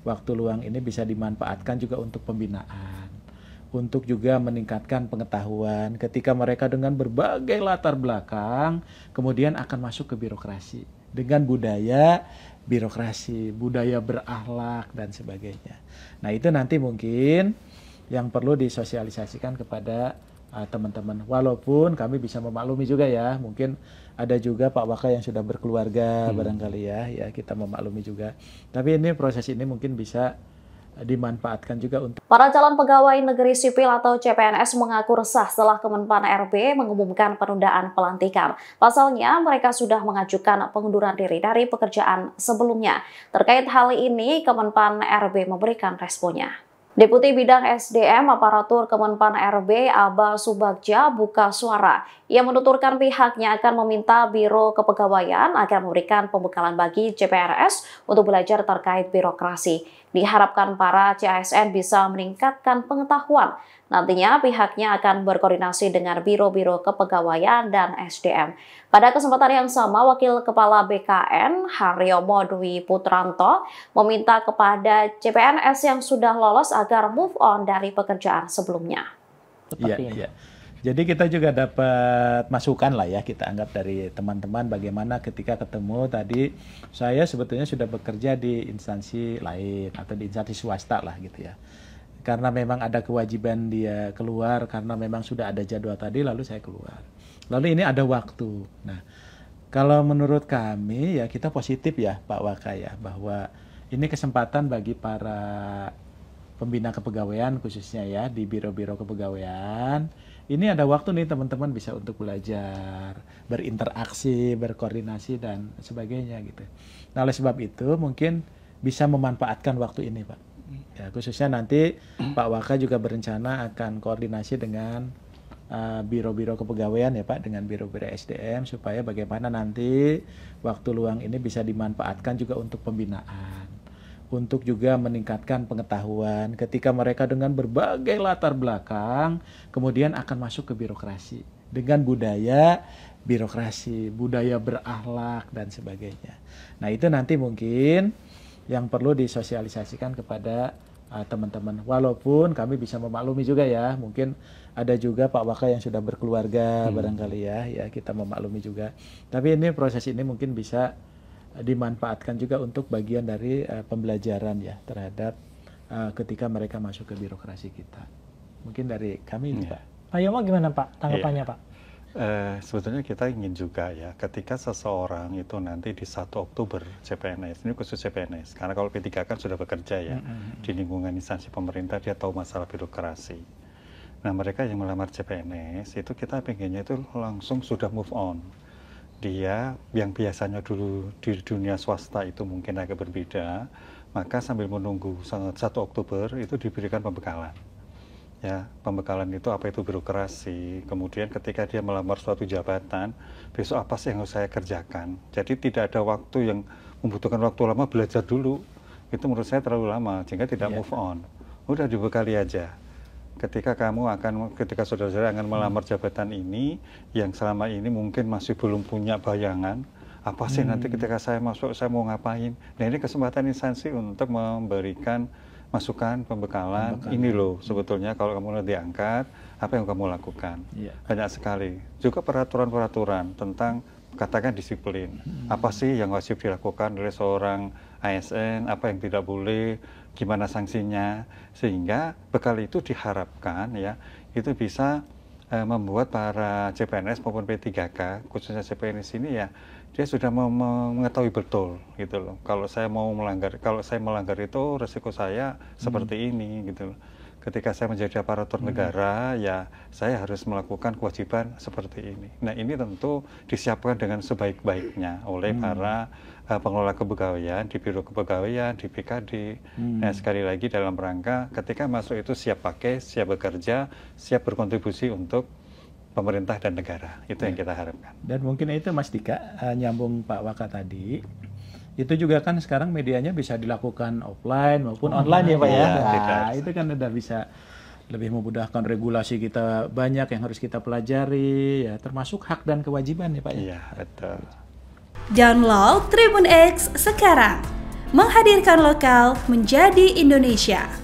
waktu luang ini bisa dimanfaatkan juga untuk pembinaan, untuk juga meningkatkan pengetahuan ketika mereka dengan berbagai latar belakang kemudian akan masuk ke birokrasi dengan budaya birokrasi, budaya berakhlak dan sebagainya. Nah, itu nanti mungkin yang perlu disosialisasikan kepada teman-teman. Walaupun kami bisa memaklumi juga ya, mungkin ada juga Pak Waka yang sudah berkeluarga barangkali ya kita memaklumi juga. Tapi ini proses ini mungkin bisa dimanfaatkan juga untuk para calon pegawai negeri sipil atau CPNS mengaku resah setelah Kemenpan RB mengumumkan penundaan pelantikan. Pasalnya, mereka sudah mengajukan pengunduran diri dari pekerjaan sebelumnya. Terkait hal ini, Kemenpan RB memberikan responnya. Deputi Bidang SDM Aparatur Kemenpan RB Aba Subagja buka suara. Ia menuturkan pihaknya akan meminta Biro Kepegawaian agar memberikan pembekalan bagi CPNS untuk belajar terkait birokrasi. Diharapkan para CASN bisa meningkatkan pengetahuan. Nantinya pihaknya akan berkoordinasi dengan Biro-Biro Kepegawaian dan SDM. Pada kesempatan yang sama, Wakil Kepala BKN Haryomo Dwi Putranto meminta kepada CPNS yang sudah lolos agar move on dari pekerjaan sebelumnya. Iya. Jadi kita juga dapat masukan lah ya, kita anggap dari teman-teman bagaimana ketika ketemu tadi, saya sebetulnya sudah bekerja di instansi lain atau di instansi swasta lah gitu ya. Karena memang ada kewajiban dia keluar, karena memang sudah ada jadwal tadi, lalu saya keluar. Lalu ini ada waktu. Nah, kalau menurut kami ya kita positif ya Pak Waka ya, bahwa ini kesempatan bagi para pembina kepegawaian khususnya ya di biro-biro kepegawaian. Ini ada waktu nih teman-teman bisa untuk belajar, berinteraksi, berkoordinasi dan sebagainya gitu. Nah, oleh sebab itu mungkin bisa memanfaatkan waktu ini Pak. Ya, khususnya nanti Pak Waka juga berencana akan koordinasi dengan biro-biro kepegawaian ya Pak, dengan biro-biro SDM supaya bagaimana nanti waktu luang ini bisa dimanfaatkan juga untuk pembinaan, untuk juga meningkatkan pengetahuan ketika mereka dengan berbagai latar belakang kemudian akan masuk ke birokrasi dengan budaya birokrasi, budaya berakhlak dan sebagainya. Nah, itu nanti mungkin yang perlu disosialisasikan kepada teman-teman. Walaupun kami bisa memaklumi juga ya, mungkin ada juga Pak Waka yang sudah berkeluarga barangkali ya kita memaklumi juga. Tapi ini proses ini mungkin bisa dimanfaatkan juga untuk bagian dari pembelajaran ya terhadap ketika mereka masuk ke birokrasi kita. Mungkin dari kami ini Pak. Pak Yomo gimana Pak tanggapannya Pak? Sebetulnya kita ingin juga ya ketika seseorang itu nanti di 1 Oktober CPNS, ini khusus CPNS, karena kalau P3 kan sudah bekerja ya di lingkungan instansi pemerintah, dia tahu masalah birokrasi. Nah, mereka yang melamar CPNS itu kita pengennya itu langsung sudah move on. Dia yang biasanya dulu di dunia swasta itu mungkin agak berbeda, maka sambil menunggu 1 Oktober itu diberikan pembekalan. Ya, pembekalan itu apa itu birokrasi, kemudian ketika dia melamar suatu jabatan, besok apa sih yang harus saya kerjakan. Jadi tidak ada waktu yang membutuhkan waktu lama belajar dulu, itu menurut saya terlalu lama, sehingga tidak move on. Udah dibekali aja. Ketika saudara-saudara akan melamar jabatan ini, yang selama ini mungkin masih belum punya bayangan, apa sih nanti ketika saya masuk, saya mau ngapain. Nah, ini kesempatan instansi untuk memberikan masukan, pembekalan, ini loh sebetulnya kalau kamu nanti diangkat, apa yang kamu lakukan. Banyak sekali. Juga peraturan-peraturan tentang katakan disiplin. Apa sih yang wajib dilakukan oleh seorang ASN, apa yang tidak boleh, gimana sanksinya, sehingga bekal itu diharapkan ya itu bisa membuat para CPNS maupun P3K, khususnya CPNS ini ya dia sudah mengetahui betul gitu loh. Kalau saya melanggar itu resiko saya seperti ini gitu loh. Ketika saya menjadi aparatur negara ya saya harus melakukan kewajiban seperti ini. Nah, ini tentu disiapkan dengan sebaik-baiknya oleh para pengelola kepegawaian di Biro Kepegawaian, di BKD. Nah, sekali lagi dalam rangka ketika masuk itu siap pakai, siap bekerja, siap berkontribusi untuk pemerintah dan negara. Itu yang kita harapkan. Dan mungkin itu Mas Dika, nyambung Pak Waka tadi, itu juga kan sekarang medianya bisa dilakukan offline maupun online ya Pak ya. Nah, itu kan udah bisa lebih memudahkan, regulasi kita banyak yang harus kita pelajari ya, termasuk hak dan kewajiban ya Pak ya. Iya, betul. Download Tribun X sekarang, menghadirkan lokal menjadi Indonesia.